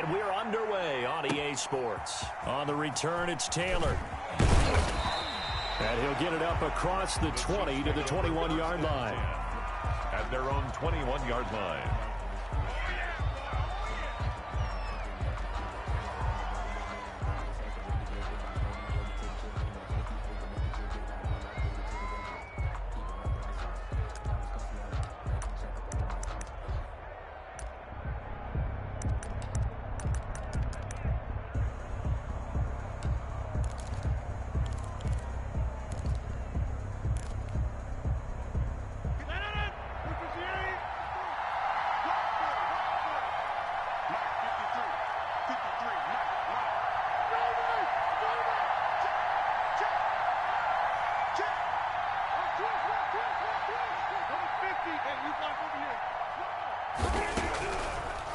And we're underway on EA Sports. On the return, it's Taylor. And he'll get it up across the 20 to the 21-yard line. At their own 21-yard line.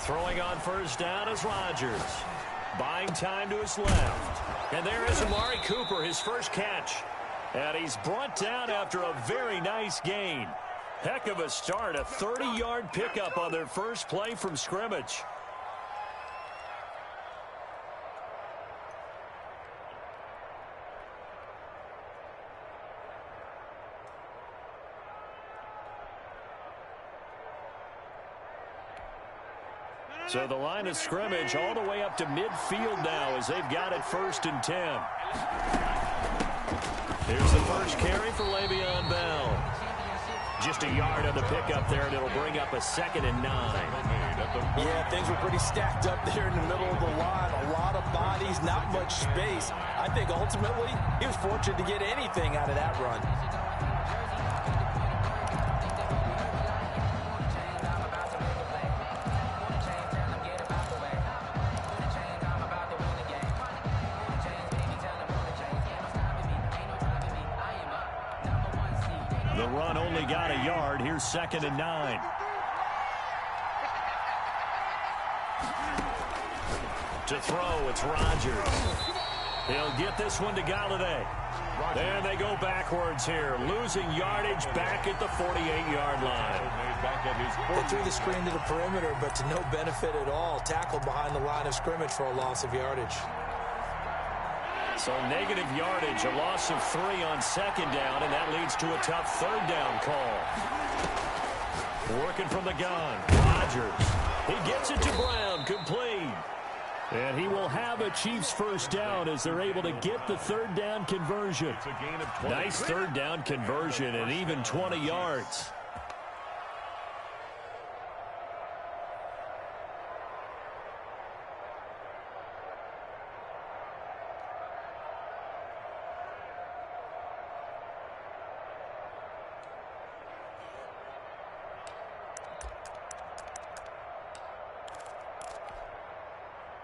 Throwing on first down is Rodgers. Buying time to his left. And there is Amari Cooper, his first catch. And he's brought down after a very nice gain. Heck of a start, a 30-yard pickup on their first play from scrimmage. So the line of scrimmage all the way up to midfield now as they've got it 1st and 10. Here's the first carry for Le'Veon Bell. Just a yard on the pickup there, and it'll bring up a 2nd and 9. Yeah, things were pretty stacked up there in the middle of the line. A lot of bodies, not much space. I think ultimately he was fortunate to get anything out of that run. The run only got a yard. Here's 2nd and 9. To throw, it's Rodgers. He'll get this one to Galladay. And they go backwards here, losing yardage back at the 48-yard line. They threw the screen to the perimeter, but to no benefit at all. Tackled behind the line of scrimmage for a loss of yardage. So negative yardage, a loss of 3 on 2nd down, and that leads to a tough 3rd down call. Working from the gun, Rodgers. He gets it to Brown, complete. And he will have a Chiefs first down as they're able to get the 3rd down conversion. Nice 3rd down conversion and even 20 yards.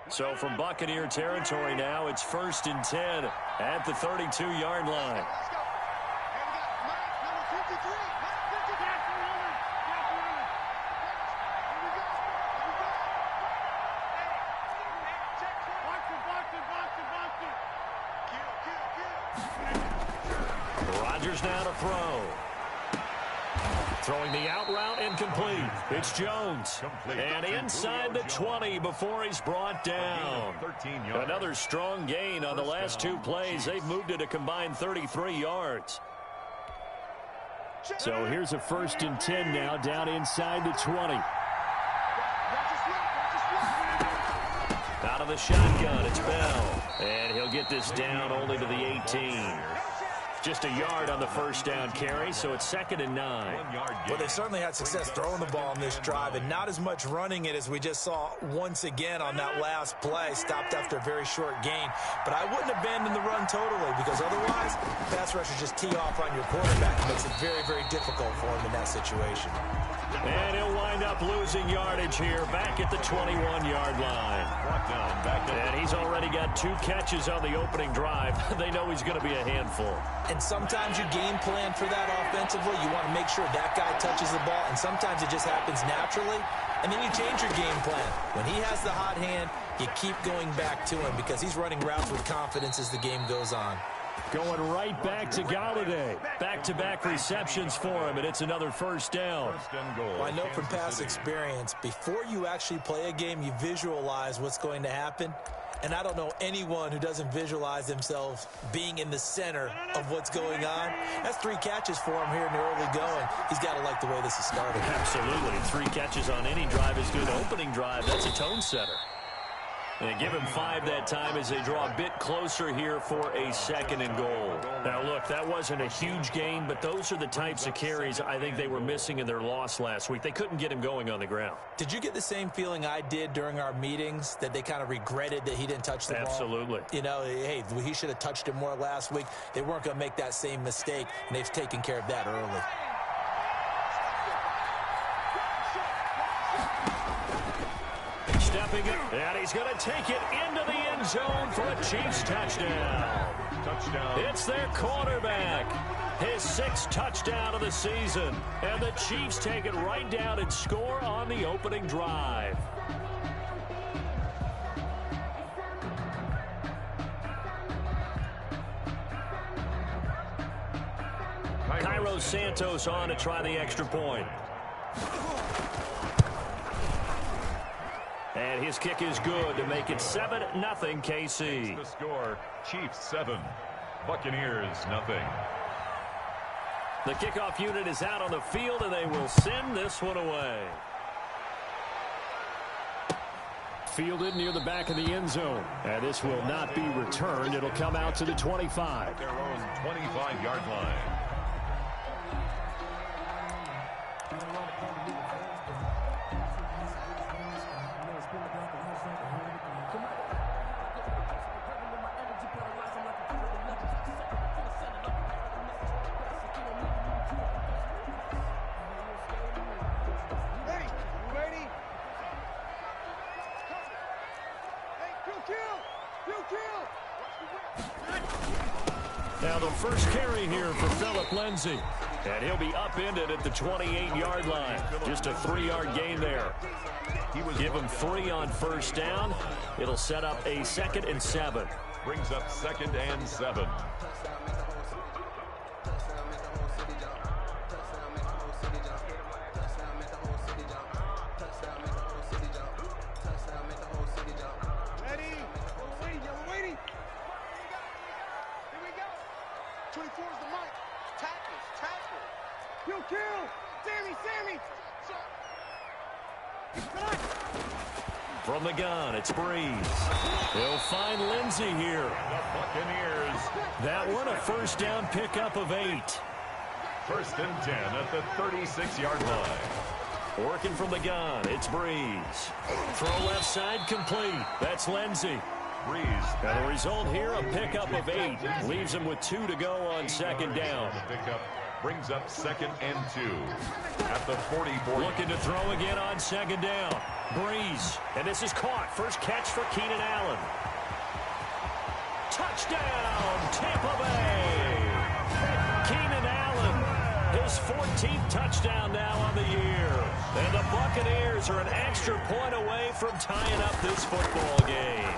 So from Buccaneer territory now, it's 1st and 10 at the 32-yard line. Rodgers now to throw. Throwing the out route incomplete. It's Jones. And inside the 20 before he's brought down. Another strong gain on the last 2 plays. They've moved it a combined 33 yards. So here's a 1st and 10 now down inside the 20. Out of the shotgun, it's Bell. And he'll get this down only to the 18. Just a yard on the first down carry, so it's 2nd and 9. Well, they certainly had success throwing the ball on this drive, and not as much running it as we just saw once again on that last play. Stopped after a very short gain. But I wouldn't abandon the run totally, because otherwise, pass rushers just tee off on your quarterback. It makes it very, very difficult for him in that situation. And he'll wind up losing yardage here back at the 21-yard line. And he's already got 2 catches on the opening drive. They know he's going to be a handful. And sometimes you game plan for that offensively. You want to make sure that guy touches the ball, and sometimes it just happens naturally. And then you change your game plan. When he has the hot hand, you keep going back to him because he's running routes with confidence as the game goes on. Going right back to Galladay. Back-to-back receptions for him, and it's another first down. First and goal. Well, I know from past experience, before you actually play a game, you visualize what's going to happen. And I don't know anyone who doesn't visualize themselves being in the center of what's going on. That's 3 catches for him here in the early going. He's got to like the way this is started. Absolutely. 3 catches on any drive is good. Opening drive, that's a tone setter. And give him 5 that time as they draw a bit closer here for a second and goal. Now, look, that wasn't a huge gain, but those are the types of carries I think they were missing in their loss last week. They couldn't get him going on the ground. Did you get the same feeling I did during our meetings, that they kind of regretted that he didn't touch the ball? Absolutely. You know, hey, he should have touched it more last week. They weren't going to make that same mistake, and they've taken care of that early. Stepping up, and he's going to take it into the end zone for a Chiefs touchdown. Touchdown. It's their quarterback. His 6th touchdown of the season. And the Chiefs take it right down and score on the opening drive. Cairo Santos on to try the extra point. And his kick is good to make it 7-0 KC. The score, Chiefs 7, Buccaneers nothing. The kickoff unit is out on the field, and they will send this one away. Fielded near the back of the end zone. And this will not be returned. It'll come out to the 25. Their own 25-yard line. Now the first carry here for Phillip Lindsay. And he'll be upended at the 28-yard line. Just a 3-yard gain there. Give him 3 on first down. It'll set up a 2nd and 7. Brings up 2nd and 7. From the gun, it's Breeze. He'll find Lindsay here. The Buccaneers. That one, a first down pickup of 8. 1st and 10 at the 36-yard line. Working from the gun, it's Breeze. Throw left side complete. That's Lindsay. Breeze. And the result here, a pickup of 8. Leaves him with 2 to go on 2nd down. The pickup brings up 2nd and 2 at the 44. Looking to throw again on 2nd down. Breeze. And this is caught. First catch for Keenan Allen. Touchdown, Tampa Bay. Keenan Allen, his 14th touchdown now on the year. And the Buccaneers are an extra point away from tying up this football game.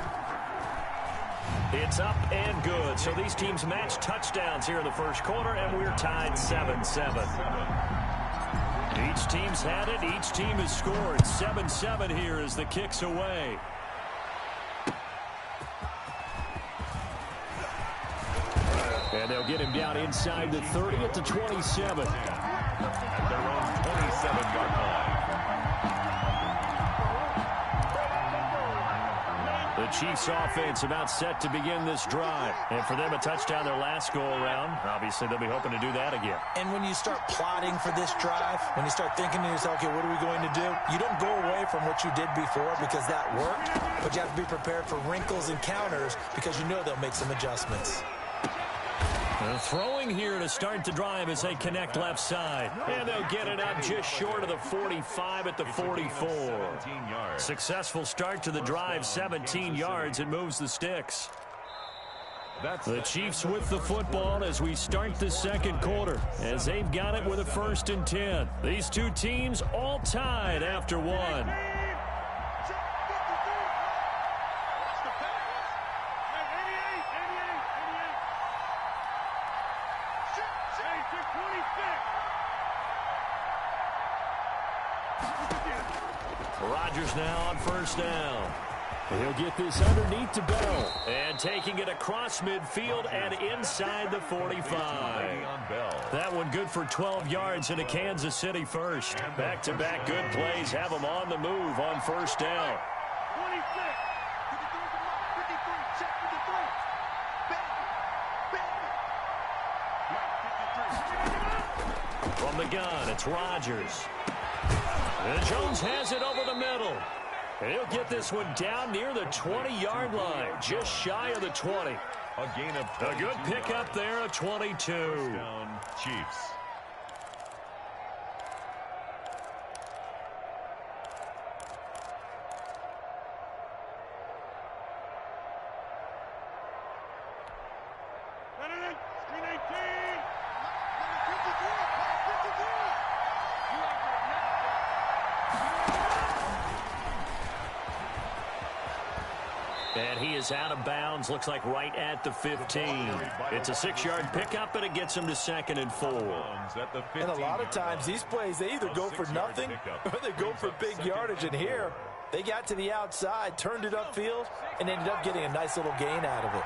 It's up and good. So these teams match touchdowns here in the first quarter, and we're tied 7-7. Each team's had it. Each team has scored. 7-7 here as the kick's away. And they'll get him down inside the 30 at the 27. At their own 27-yard line. The Chiefs offense about set to begin this drive. And for them, a touchdown their last go-around. Obviously, they'll be hoping to do that again. And when you start plotting for this drive, when you start thinking to yourself, okay, what are we going to do? You don't go away from what you did before because that worked, but you have to be prepared for wrinkles and counters because you know they'll make some adjustments. Throwing here to start the drive as they connect left side. And they'll get it up just short of the 45 at the 44. Successful start to the drive, 17 yards. It moves the sticks. The Chiefs with the football as we start the second quarter, as they've got it with a 1st and 10. These two teams all tied after one. Rodgers now on first down. He'll get this underneath to Bell. And taking it across midfield and inside the 45. That one good for 12 yards into Kansas City first. Back-to-back good plays have them on the move on first down. 26. From the gun, it's Rodgers. And Jones has it over the middle. And he'll get this one down near the 20-yard line, just shy of the 20. A gain of a good pickup there, a 22. First down, Chiefs. And he is out of bounds, looks like right at the 15. It's a 6-yard pickup, and it gets him to 2nd and 4. And a lot of times, these plays, they either go for nothing or they go for big yardage. And here, they got to the outside, turned it upfield, and ended up getting a nice little gain out of it.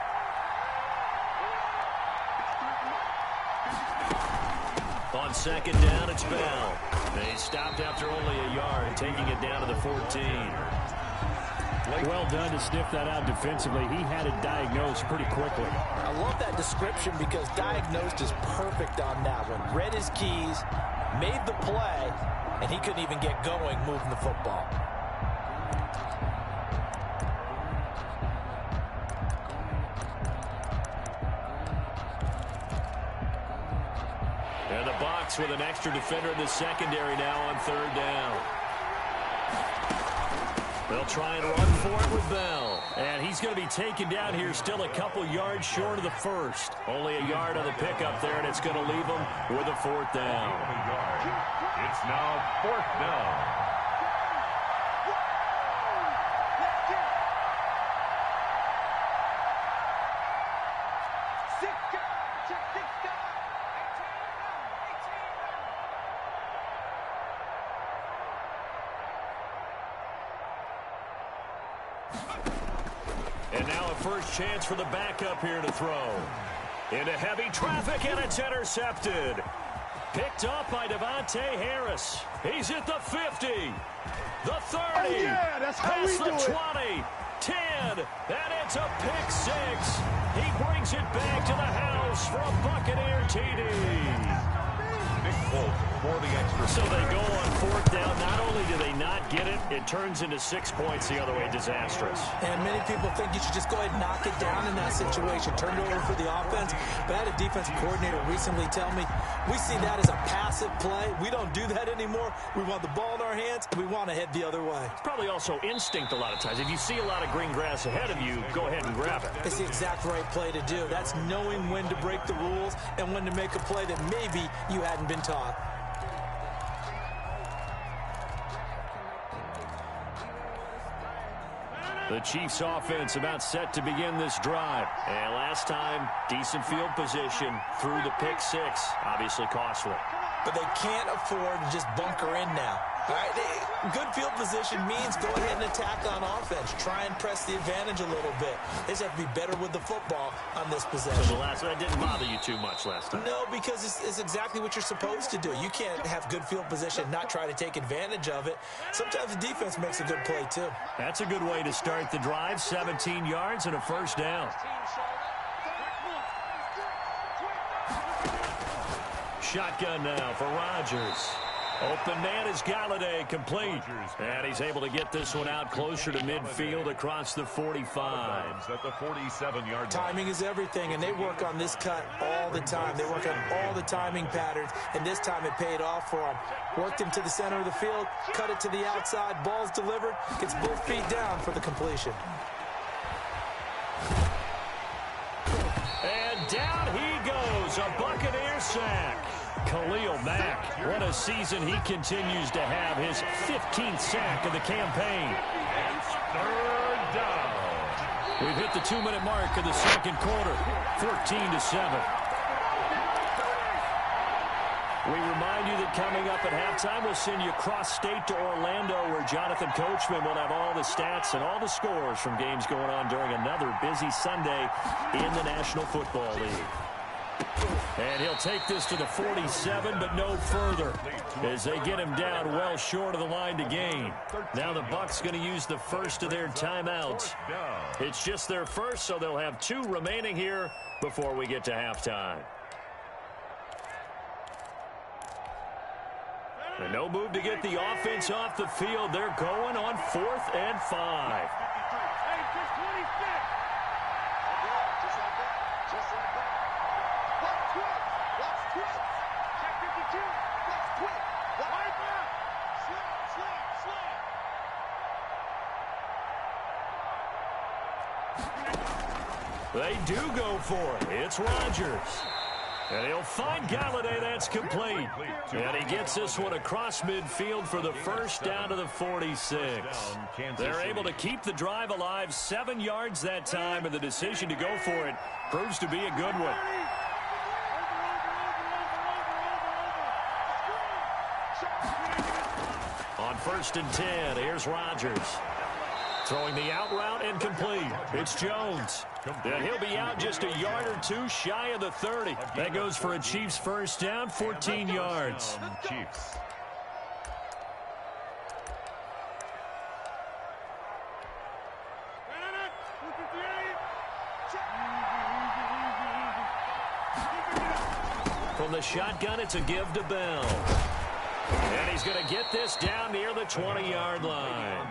On 2nd down, it's Bell. They stopped after only a yard, taking it down to the 14. Well done to sniff that out defensively. He had it diagnosed pretty quickly. I love that description because diagnosed is perfect on that one. Read his keys, made the play, and he couldn't even get going moving the football. And the box with an extra defender in the secondary now on 3rd down. They'll try and run for it with Bell. And he's going to be taken down here still a couple yards short of the first. Only a yard on the pickup there, and it's going to leave him with a 4th down. It's now 4th down. And now a first chance for the backup here to throw. Into heavy traffic, and it's intercepted. Picked up by Devontae Harris. He's at the 50, the 30, oh, yeah, that's how past we the do 20, 10, and it's a pick 6. He brings it back to the house for a Buccaneer TD. For the extra. So they go on 4th down. Not only do they not get it, it turns into 6 points the other way. Disastrous. And many people think you should just go ahead and knock it down in that situation. Turn it over for the offense. But I had a defensive coordinator recently tell me, we see that as a passive play. We don't do that anymore. We want the ball in our hands, and we want to head the other way. It's probably also instinct a lot of times. If you see a lot of green grass ahead of you, go ahead and grab it. It's the exact right play to do. That's knowing when to break the rules and when to make a play that maybe you hadn't been taught. The Chiefs offense about set to begin this drive. And last time, decent field position through the pick 6. Obviously costly. But they can't afford to just bunker in now. All right, good field position means go ahead and attack on offense. Try and press the advantage a little bit. They just have to be better with the football on this possession. So the last one didn't bother you too much last time? No, because it's exactly what you're supposed to do. You can't have good field position and not try to take advantage of it. Sometimes the defense makes a good play, too. That's a good way to start the drive. 17 yards and a first down. Shotgun now for Rodgers. Open man is Galladay, complete. And he's able to get this one out closer to midfield across the 45. At the 47-yard line. Timing is everything, and they work on this cut all the time. They work on all the timing patterns, and this time it paid off for them. Worked him to the center of the field, cut it to the outside, ball's delivered, gets both feet down for the completion. And down he goes, a Buccaneer sack. Khalil Mack, what a season he continues to have, his 15th sack of the campaign. It's 3rd down. We've hit the 2-minute mark of the second quarter, 14-7. We remind you that coming up at halftime, we'll send you cross-state to Orlando, where Jonathan Coachman will have all the stats and all the scores from games going on during another busy Sunday in the National Football League. And he'll take this to the 47, but no further, as they get him down well short of the line to gain. Now the Bucs going to use the first of their timeouts. It's just their first, so they'll have 2 remaining here before we get to halftime. And no move to get the offense off the field. They're going on 4th and 5. They do go for it. It's Rodgers. And he'll find Galladay. That's complete. And he gets this one across midfield for the first down to the 46. They're able to keep the drive alive. 7 yards that time, and the decision to go for it proves to be a good one. On 1st and 10, here's Rodgers. Throwing the out route incomplete. It's Jones. And he'll be out just a yard or 2 shy of the 30. That goes for a Chiefs first down, 14 yards. Chiefs. From the shotgun, it's a give to Bell. And he's going to get this down near the 20-yard line.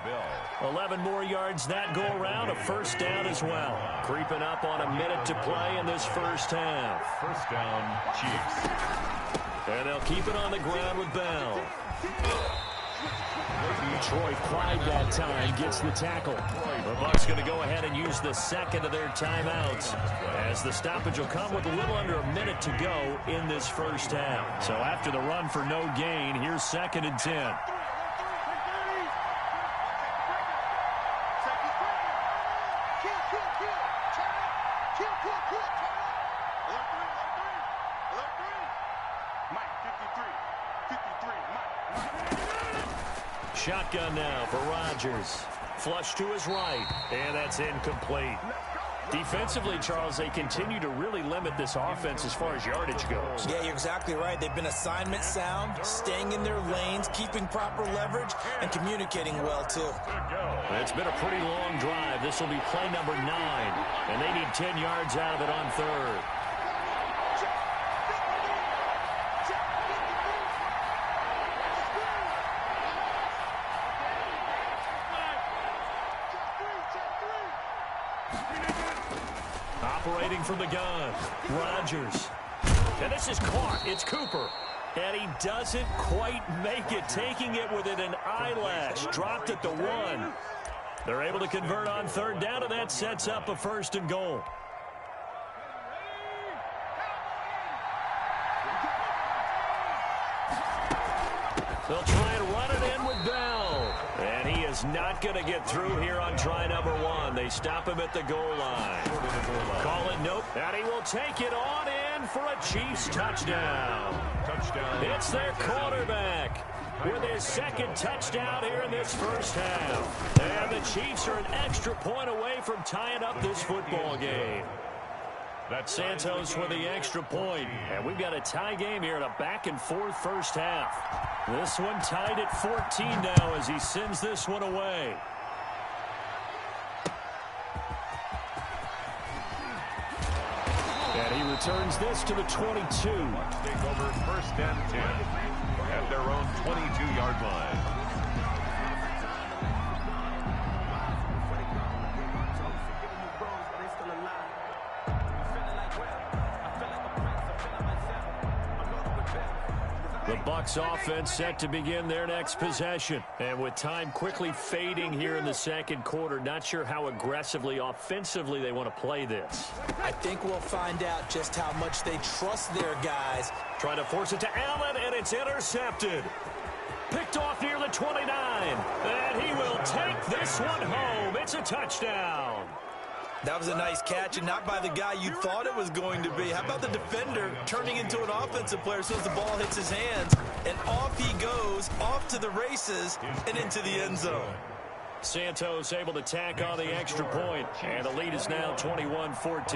11 more yards that go around, a first down as well. Creeping up on a minute to play in this first half. First down, Chiefs. And they'll keep it on the ground with Bell. Troy Clyde that time gets the tackle. The Bucs going to go ahead and use the second of their timeouts, as the stoppage will come with a little under a minute to go in this first half. So after the run for no gain, here's 2nd and 10. Shotgun now for Rodgers. Flush to his right, and that's incomplete. Defensively, Charles, they continue to really limit this offense as far as yardage goes. Yeah, you're exactly right. They've been assignment sound, staying in their lanes, keeping proper leverage, and communicating well, too. It's been a pretty long drive. This will be play number 9, and they need 10 yards out of it on 3rd. Operating from the gun, Rodgers. And this is caught. It's Cooper. And he doesn't quite make it, taking it within an eyelash. Dropped at the 1. They're able to convert on 3rd down, and that sets up a 1st and goal. They'll try and run it in with Bell. And he is not going to get through here on try number 1. They stop him at the goal line. Call it nope. And he will take it on in for a Chiefs touchdown. It's their quarterback with his 2nd touchdown here in this first half. And the Chiefs are an extra point away from tying up this football game. That's Santos with the extra point. And we've got a tie game here in a back-and-forth first half. This one tied at 14 now as he sends this one away. And he returns this to the 22. Take over 1st and 10 at their own 22-yard line. The Bucs offense set to begin their next possession. And with time quickly fading here in the 2nd quarter, not sure how aggressively, offensively they want to play this. I think we'll find out just how much they trust their guys. Trying to force it to Allen, and it's intercepted. Picked off near the 29. And he will take this one home. It's a touchdown. That was a nice catch, and not by the guy you thought it was going to be. How about the defender turning into an offensive player as soon as the ball hits his hands, and off he goes, off to the races, and into the end zone. Santos able to tack on the extra point, and the lead is now 21-14.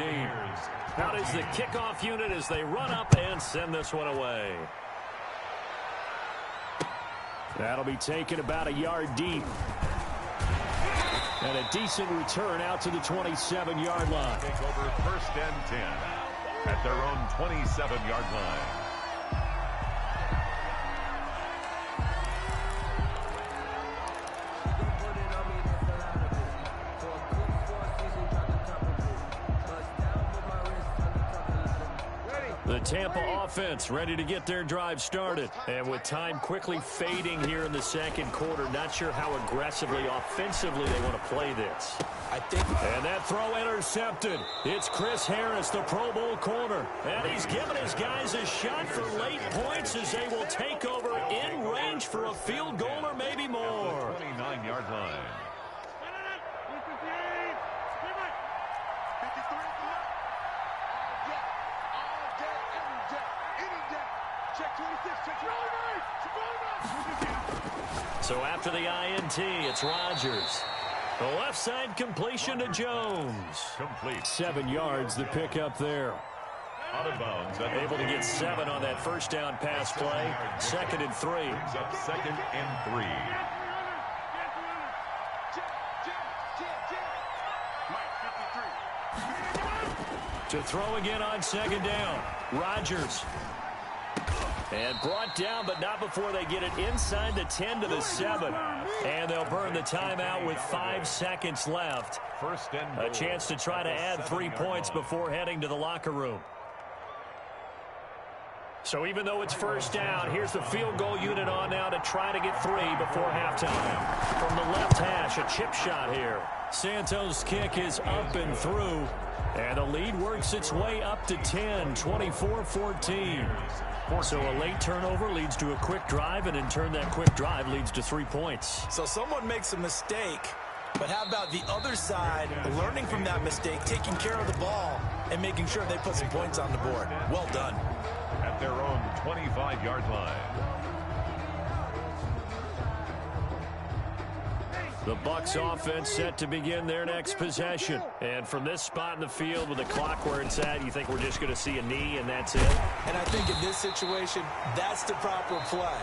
Now it is the kickoff unit as they run up and send this one away. That'll be taken about a yard deep. And a decent return out to the 27-yard line. Take over 1st and 10 at their own 27-yard line. The Tampa offense ready to get their drive started. And with time quickly fading here in the second quarter, not sure how aggressively, offensively they want to play this. And that throw intercepted. It's Chris Harris, the Pro Bowl corner. And he's given his guys a shot for late points as they will take over in range for a field goal or maybe more. 29-yard line. So after the INT, it's Rodgers. The left side completion to Jones. Complete. 7 yards, the pickup there. Out of bounds. Able to get 7 on that first down pass play. 2nd and 3. Brings up 2nd and 3. To throw again on 2nd down. Rodgers. And brought down, but not before they get it inside the 10 to the 7. And they'll burn the timeout with 5 seconds left. 1st and A chance to try to add 3 points before heading to the locker room. So even though it's 1st down, here's the field goal unit on now to try to get 3 before halftime. From the left hash, a chip shot here. Santos' kick is up and through. And the lead works its way up to 10, 24-14. So a late turnover leads to a quick drive, and in turn that quick drive leads to 3 points. So someone makes a mistake, but how about the other side learning from that mistake, taking care of the ball, and making sure they put some points on the board? Well done. At their own 25-yard line. The Bucs offense set to begin their next possession. And from this spot in the field with the clock where it's at, you think we're just going to see a knee and that's it? And I think in this situation, that's the proper play.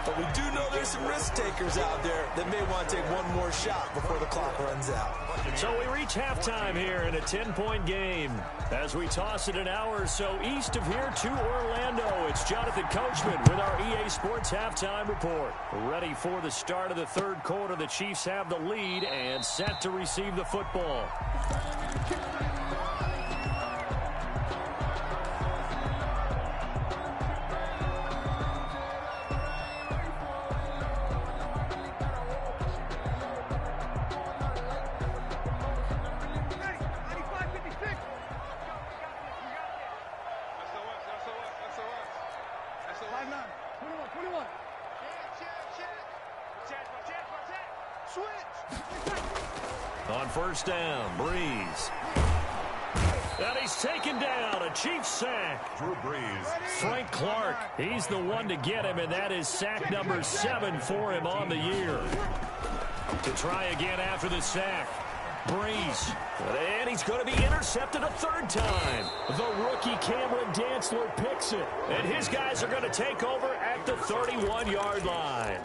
But we do know there's some risk takers out there that may want to take one more shot before the clock runs out. So we reach halftime here in a 10-point game. As we toss it an hour or so east of here to Orlando, it's Jonathan Coachman with our EA Sports Halftime Report. Ready for the start of the third quarter. The Chiefs have the lead and set to receive the football. On 1st down, Breeze. And he's taken down, a Chiefs sack. Drew Brees. Frank Clark, he's the one to get him, and that is sack number 7 for him on the year. To try again after the sack. Breeze. And he's going to be intercepted a 3rd time. The rookie Cameron Dantzler picks it. And his guys are going to take over at the 31-yard line.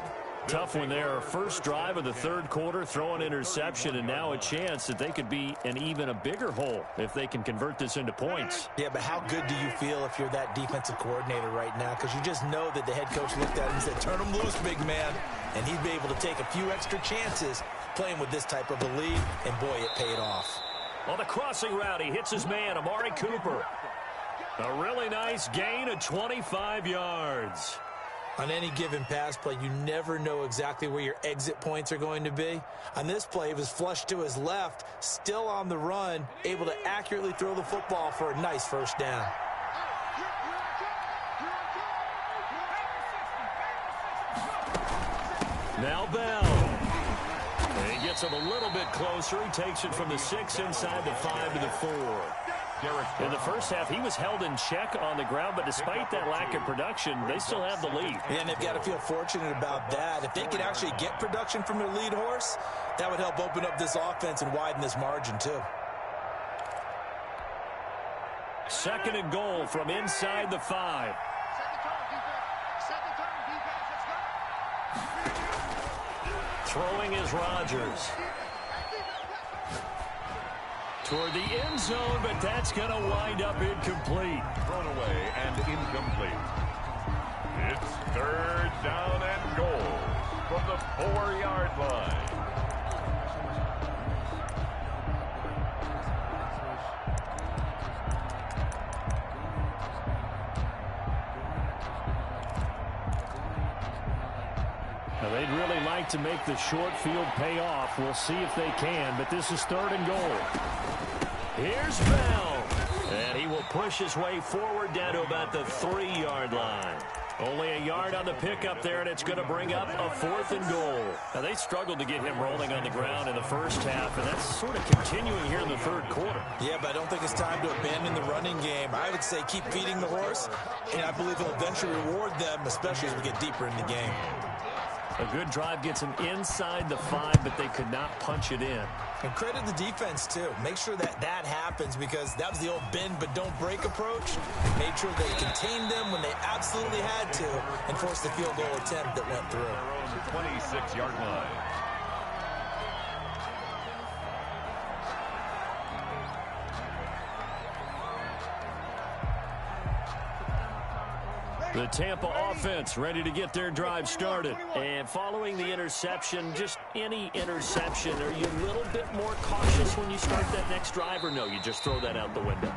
Tough one there. First drive of the third quarter, throw an interception, and now a chance that they could be in even a bigger hole if they can convert this into points. Yeah, but how good do you feel if you're that defensive coordinator right now? Because you just know that the head coach looked at him and said, turn him loose, big man. And he'd be able to take a few extra chances playing with this type of a lead, and boy, it paid off. On the crossing route, he hits his man, Amari Cooper. A really nice gain of 25 yards. On any given pass play, you never know exactly where your exit points are going to be. On this play, it was flushed to his left, still on the run, able to accurately throw the football for a nice 1st down. Now Bell. gets him a little bit closer. He takes it from the 6 inside the 5 to the 4. In the first half, he was held in check on the ground, but despite that lack of production, they still have the lead. And they've got to feel fortunate about that. If they could actually get production from their lead horse, that would help open up this offense and widen this margin too. Second and goal from inside the 5. Throwing is Rodgers. Toward the end zone, but that's going to wind up incomplete. Thrown away and incomplete. It's third down and goal from the 4-yard line. Now, they'd really like to make the short field pay off. We'll see if they can, but this is third and goal. Here's Bell, and he will push his way forward down to about the 3-yard line. Only a yard on the pickup there, and it's going to bring up a 4th and goal. Now, they struggled to get him rolling on the ground in the first half, and that's sort of continuing here in the third quarter. Yeah, but I don't think it's time to abandon the running game. I would say keep feeding the horse, and I believe he'll eventually reward them, especially as we get deeper in the game. A good drive gets him inside the 5, but they could not punch it in. And credit the defense, too. Make sure that that happens because that was the old bend but don't break approach. Made sure they contained them when they absolutely had to and forced the field goal attempt that went through. 26-yard line. The Tampa offense ready to get their drive started. And following the interception, just any interception, are you a little bit more cautious when you start that next drive, or no, you just throw that out the window?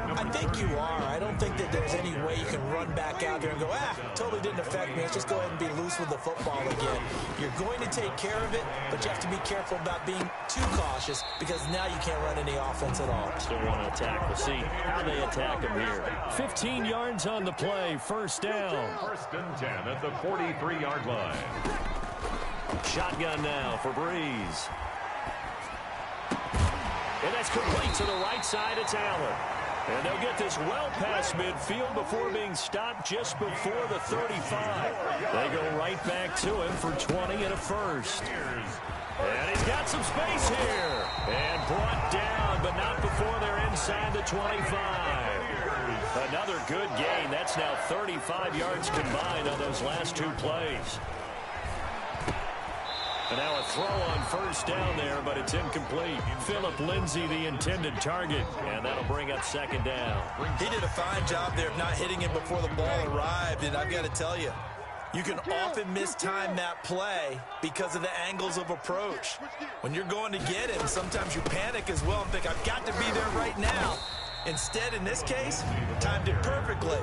I think you are. I don't think that there's any way you can run back out there and go, totally didn't affect me. Let's just go ahead and be loose with the football again. You're going to take care of it, but you have to be careful about being too cautious because now you can't run any offense at all. Still want to attack. We'll see how they attack him here. 15 yards on the play, first down. First and 10 at the 43-yard line. Shotgun now for Breeze. And that's complete to the right side. It's Allen. And they'll get this well past midfield before being stopped just before the 35. They go right back to him for 20 and a first. And he's got some space here. And brought down, but not before they're inside the 25. Another good gain. That's now 35 yards combined on those last 2 plays. And now a throw on first down there, but it's incomplete. Phillip Lindsay, the intended target, and that'll bring up second down. He did a fine job there of not hitting it before the ball arrived, and I've got to tell you, you can often mistime that play because of the angles of approach. When you're going to get him, sometimes you panic as well and think, I've got to be there right now. Instead, in this case, timed it perfectly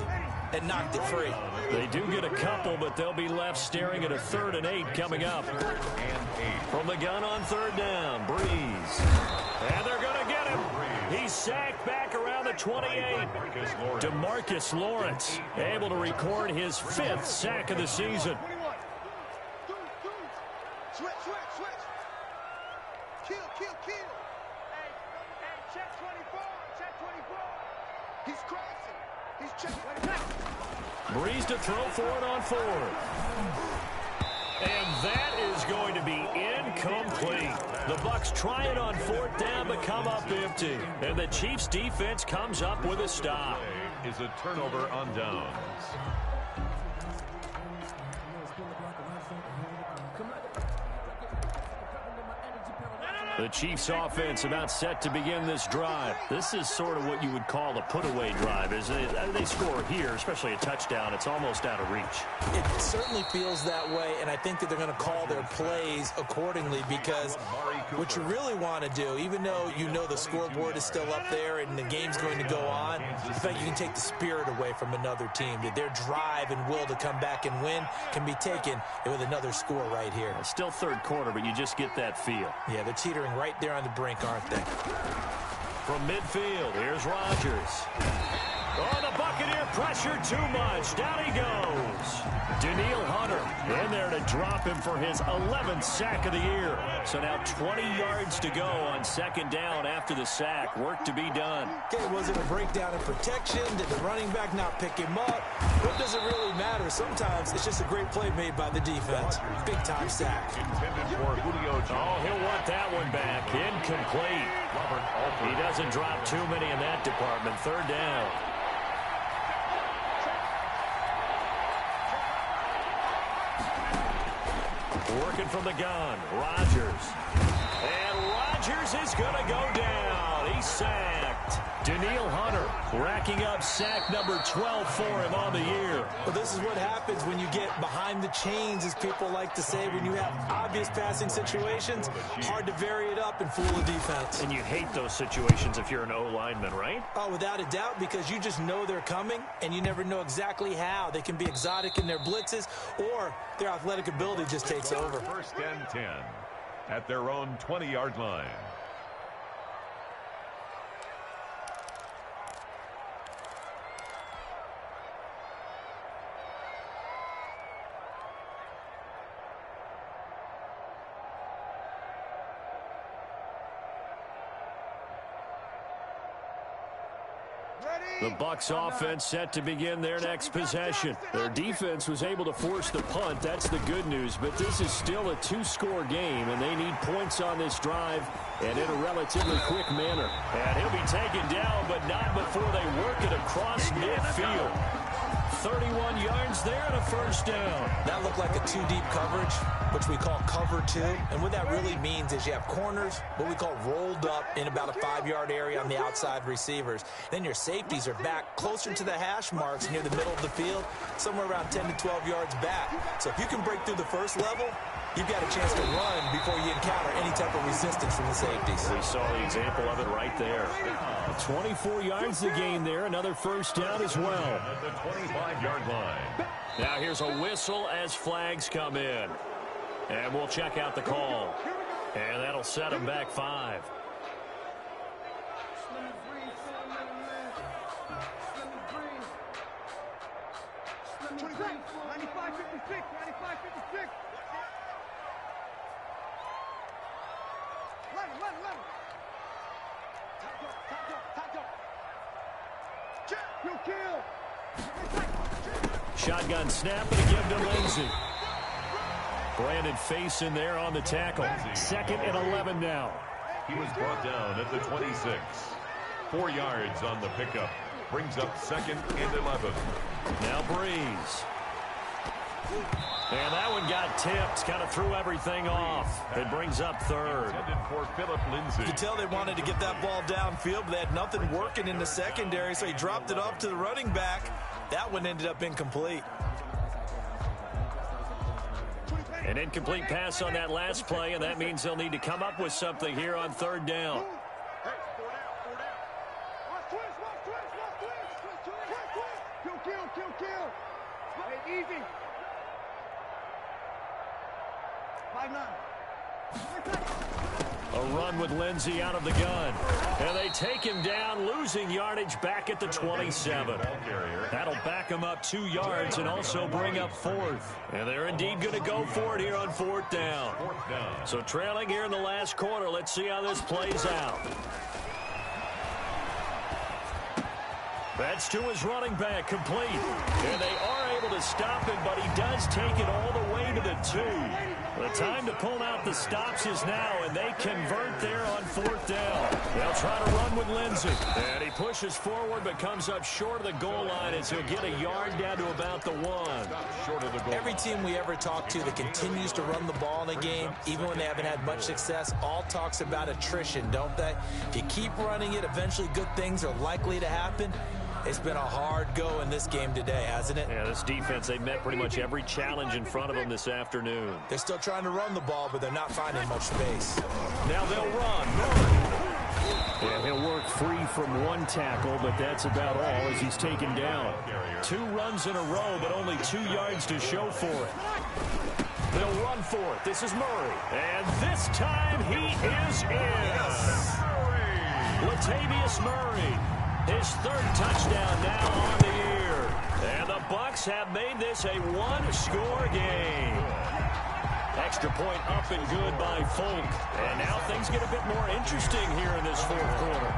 and knocked it free. They do get a couple, but they'll be left staring at a 3rd and 8 coming up. From the gun on third down, Breeze. And they're going to get him. He's sacked back around the 28. DeMarcus Lawrence able to record his 5th sack of the season. Switch. Kill. Hey, check 24. He's crossing. He's checking. Breeze to throw for it on 4th. And that is going to be incomplete. The Bucs try it on 4th down, but come up empty. And the Chiefs defense comes up with a stop. Is a turnover on downs. The Chiefs offense about set to begin this drive. This is sort of what you would call a put-away drive, isn't it? They score here, especially a touchdown. It's almost out of reach. It certainly feels that way, and I think that they're going to call their plays accordingly because what you really want to do, even though you know the scoreboard is still up there and the game's going to go on, I think you can take the spirit away from another team. That their drive and will to come back and win can be taken with another score right here. It's still third quarter, but you just get that feel. Yeah, they're teetering right there on the brink, aren't they? From midfield, here's Rodgers. Oh, the Buccaneer pressure too much. Down he goes. Danielle Hunter in there to drop him for his 11th sack of the year. So now 20 yards to go on second down after the sack. Work to be done. Okay, was it a breakdown in protection? Did the running back not pick him up? What does it really matter? Sometimes it's just a great play made by the defense. Big-time sack. Intended for Julio Jones. Oh, he'll want that one back. Incomplete. He doesn't drop too many in that department. Third down. Working from the gun, Rodgers. And Rodgers is going to go down. He's sacked. Danielle Hunter racking up sack number 12 for him on the year. Well, this is what happens when you get behind the chains, as people like to say. When you have obvious passing situations, hard to vary it up and fool the defense. And you hate those situations if you're an O-lineman, right? Oh, without a doubt, because you just know they're coming, and you never know exactly how. They can be exotic in their blitzes, or their athletic ability just takes over. First and 10 at their own 20-yard line. The Bucs offense set to begin their next possession. Their defense was able to force the punt. That's the good news. But this is still a two-score game, and they need points on this drive and in a relatively quick manner. And he'll be taken down, but not before they work it across midfield. 31 yards there and a first down. That looked like a two-deep coverage, which we call cover two. And what that really means is you have corners, what we call rolled up in about a 5-yard area on the outside receivers. Then your safeties are back closer to the hash marks near the middle of the field, somewhere around 10 to 12 yards back. So if you can break through the first level, you've got a chance to run before you encounter any type of resistance from the safeties. We saw the example of it right there. 24 yards the gain there. Another first down as well. At the 25-yard line. Now here's a whistle as flags come in. And we'll check out the call. And that'll set them back 5. Shotgun snap and a give to Lindsey. Brandon Face in there on the tackle. Second and 11 now. He was brought down at the 26. 4 yards on the pickup. Brings up second and 11. Now Breeze. And that one got tipped. Kind of threw everything off. It brings up third. Intended for Philip Lindsay. You could tell they wanted to get that ball downfield, but they had nothing working in the secondary, so he dropped it off to the running back. That one ended up incomplete. An incomplete pass on that last play, and that means they'll need to come up with something here on third down. Hey, easy. 5-9. A run with Lindsey out of the gun. And they take him down, losing yardage back at the 27. That'll back him up 2 yards and also bring up fourth. And they're indeed going to go for it here on fourth down. So trailing here in the last quarter. Let's see how this plays out. That's to his running back, complete. And they are able to stop him, but he does take it all the way to the 2. The time to pull out the stops is now, and they convert there on fourth down. They'll try to run with Lindsey. And he pushes forward, but comes up short of the goal line as he'll get a yard down to about the 1. Every team we ever talk to that continues to run the ball in a game, even when they haven't had much success, all talks about attrition, don't they? If you keep running it, eventually good things are likely to happen. It's been a hard go in this game today, hasn't it? Yeah, this defense, they've met pretty much every challenge in front of them this afternoon. They're still trying to run the ball, but they're not finding much space. Now they'll run. And he'll work free from one tackle, but that's about all as he's taken down. 2 runs in a row, but only 2 yards to show for it. They'll run for it. This is Murray. And this time he is in. Latavius Murray. His third touchdown now on the year. And the Bucs have made this a one-score game. Extra point up and good by Folk. And now things get a bit more interesting here in this fourth quarter.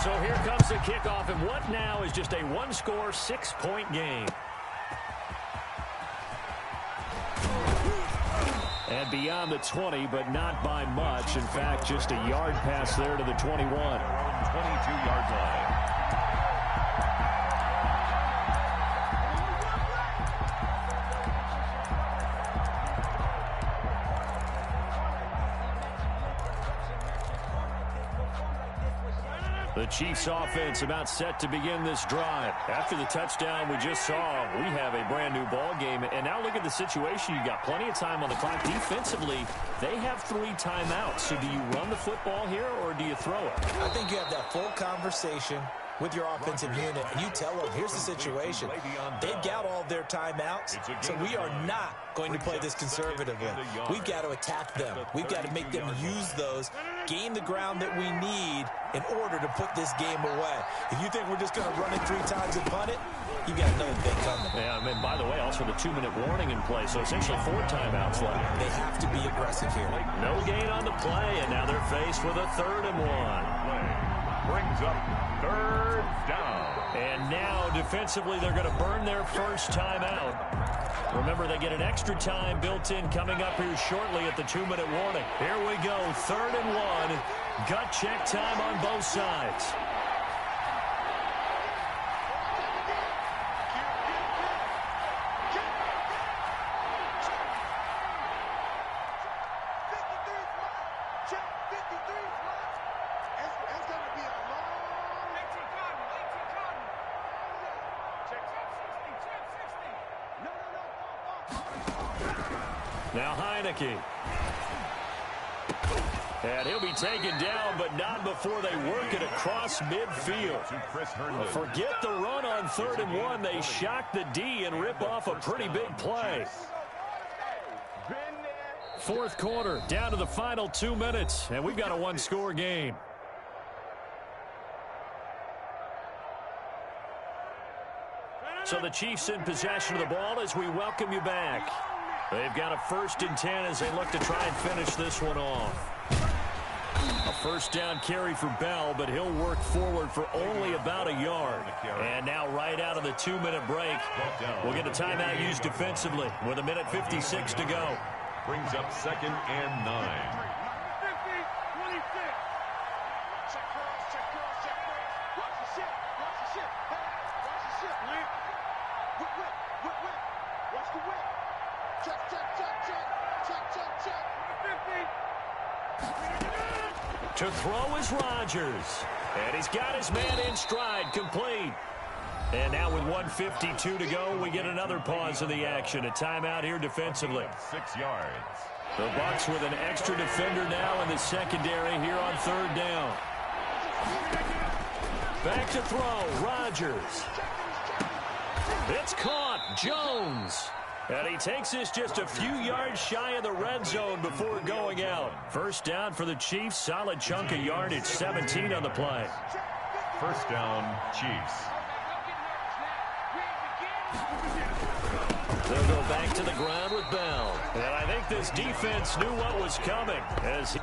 So here comes the kickoff, and what now is just a one-score, 6-point game. And beyond the 20, but not by much. In fact, just a yard pass there to the 21. 22-yard line. The Chiefs offense about set to begin this drive. After the touchdown we just saw, we have a brand new ball game. And now look at the situation. You've got plenty of time on the clock. Defensively, they have 3 timeouts. So do you run the football here or do you throw it? I think you have that full conversation with your offensive unit, and you tell them, here's the situation. They've got all their timeouts, so we are not going to play this conservatively. We've got to attack them. We've got to make them use those, gain the ground that we need in order to put this game away. If you think we're just going to run it 3 times and punt it, you got another thing coming. Yeah, and by the way, also the 2-minute warning in play, so essentially 4 timeouts left. They have to be aggressive here. No gain on the play, and now they're faced with a 3rd and 1. Brings up 3rd down. And now, defensively, they're going to burn their first timeout. Remember, they get an extra time built in coming up here shortly at the 2-minute warning. Here we go, 3rd and 1. Gut check time on both sides. Now Heineke. And he'll be taken down, but not before they work it across midfield. Forget the run on 3rd and 1. They shock the D and rip off a pretty big play. 4th quarter, down to the final 2 minutes, and we've got a one-score game. So the Chiefs in possession of the ball as we welcome you back. They've got a 1st and 10 as they look to try and finish this one off. A 1st down carry for Bell, but he'll work forward for only about a yard. And now right out of the 2-minute break, we'll get a timeout used defensively with 1:56 to go. Brings up 2nd and 9. To throw is Rodgers. And he's got his man in stride, complete. And now with 1:52 to go, we get another pause of the action. A timeout here defensively. 6 yards. The Bucs with an extra defender now in the secondary here on 3rd down. Back to throw, Rodgers. It's caught, Jones. And he takes this just a few yards shy of the red zone before going out. 1st down for the Chiefs. Solid chunk of yardage. 17 on the play. 1st down, Chiefs. They'll go back to the ground with Bell. And I think this defense knew what was coming as he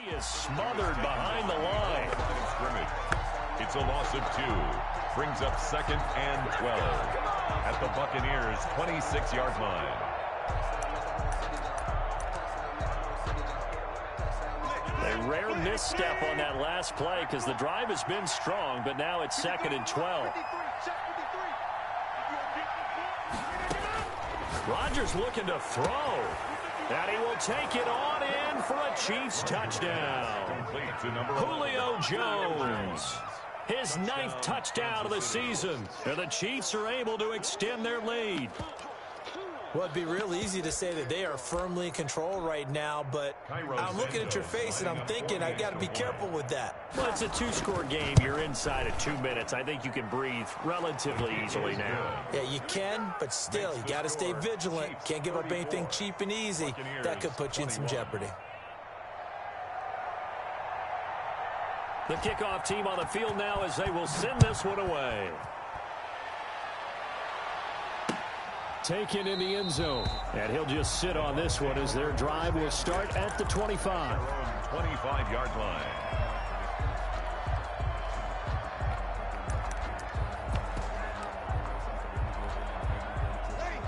He is smothered behind the line. It's a loss of 2. Brings up 2nd and 12 at the Buccaneers' 26-yard line. A rare misstep on that last play because the drive has been strong, but now it's 2nd and 12. Rodgers looking to throw. And he will take it on in for a Chiefs touchdown. Julio Jones. His 9th touchdown of the season. And the Chiefs are able to extend their lead. Well, it'd be real easy to say that they are firmly in control right now, but I'm looking at your face and I'm thinking I got to be careful with that. Well, it's a 2-score game. You're inside of 2 minutes. I think you can breathe relatively easily now. Yeah, you can, but still, you got to stay vigilant. Can't give up anything cheap and easy. That could put you in some jeopardy. The kickoff team on the field now as they will send this one away. Taken in the end zone. And he'll just sit on this one as their drive will start at the 25. 25-yard line.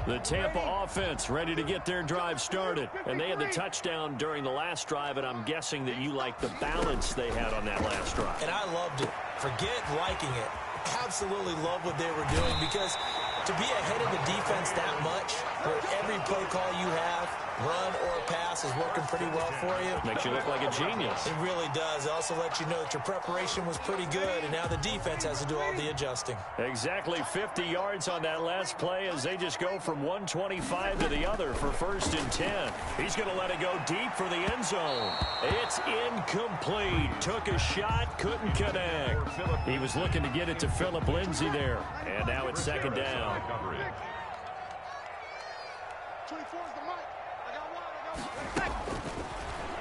The Tampa offense ready to get their drive started. And they had the touchdown during the last drive, and I'm guessing that you like the balance they had on that last drive. And I loved it. Forget liking it. Absolutely love what they were doing because to be ahead of the defense that much, where every play call you have, run or pass, is working pretty well for you. Makes you look like a genius. It really does. It also lets you know that your preparation was pretty good, and now the defense has to do all the adjusting. Exactly 50 yards on that last play as they just go from 125 to the other for 1st and 10. He's going to let it go deep for the end zone. It's incomplete. Took a shot, couldn't connect. He was looking to get it to Phillip Lindsay there. And now it's 2nd down.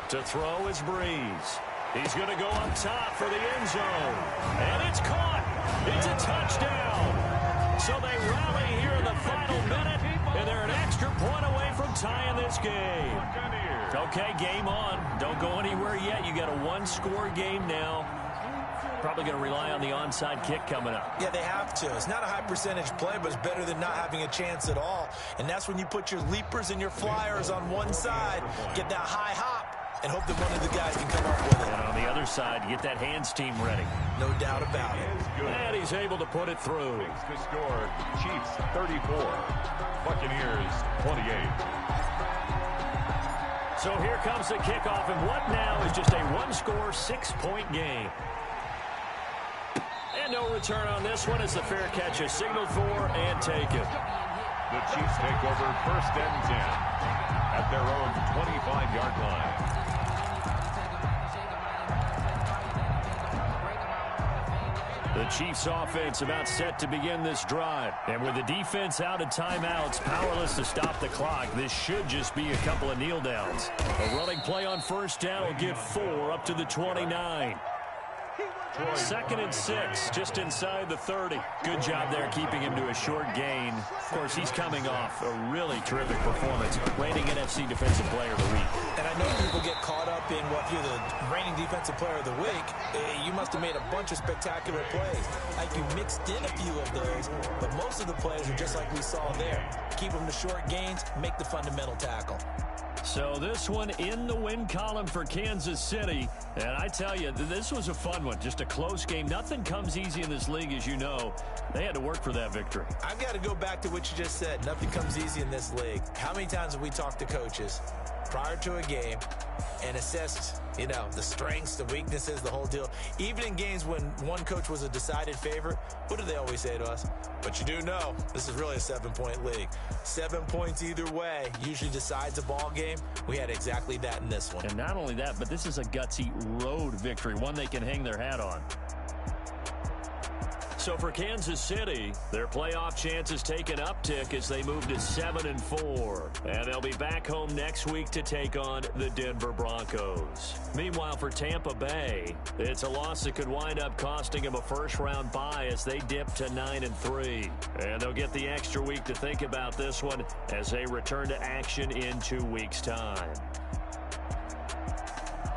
To throw is Breeze. He's going to go up top for the end zone. And it's caught. It's a touchdown. So they rally here in the final minute, and they're an extra point away from tying this game. Okay, game on. Don't go anywhere yet. You got a 1-score game now. Probably going to rely on the onside kick coming up. Yeah, they have to. It's not a high percentage play, but it's better than not having a chance at all. And that's when you put your leapers and your flyers on one side, get that high hop, and hope that one of the guys can come up with it. And on the other side, get that hands team ready. No doubt about it. And he's able to put it through. To score, Chiefs 34, Buccaneers 28. So here comes the kickoff, and what now is just a 1-score, 6-point game. And no return on this one as the fair catch is signaled for and taken. The Chiefs take over 1st and 10 at their own 25-yard line. The Chiefs offense about set to begin this drive. And with the defense out of timeouts, powerless to stop the clock, this should just be a couple of kneel downs. A running play on 1st down will get 4 up to the 29. 2nd and 6, just inside the 30. Good job there keeping him to a short gain. Of course, he's coming off a really terrific performance, reigning NFC Defensive Player of the Week. And I know people get caught up in what you're the reigning Defensive Player of the Week. You must have made a bunch of spectacular plays. Like you mixed in a few of those, but most of the plays are just like we saw there. Keep them to short gains, make the fundamental tackle. So this one in the win column for Kansas City. And I tell you, this was a fun one. Just a close game. Nothing comes easy in this league, as you know. They had to work for that victory. I've got to go back to what you just said. Nothing comes easy in this league. How many times have we talked to coaches prior to a game and assessed, the strengths, the weaknesses, the whole deal? Even in games when one coach was a decided favorite, what do they always say to us? But you do know, this is really a 7-point league. 7 points either way usually decides a ball game. We had exactly that in this one. And not only that, but this is a gutsy road victory, one they can hang their hat on. So for Kansas City, their playoff chances take an uptick as they move to 7-4. And they'll be back home next week to take on the Denver Broncos. Meanwhile, for Tampa Bay, it's a loss that could wind up costing them a first-round bye as they dip to 9-3. And they'll get the extra week to think about this one as they return to action in 2 weeks' time.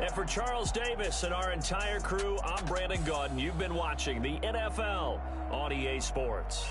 And for Charles Davis and our entire crew, I'm Brandon Gaudin. You've been watching the NFL on EA Sports.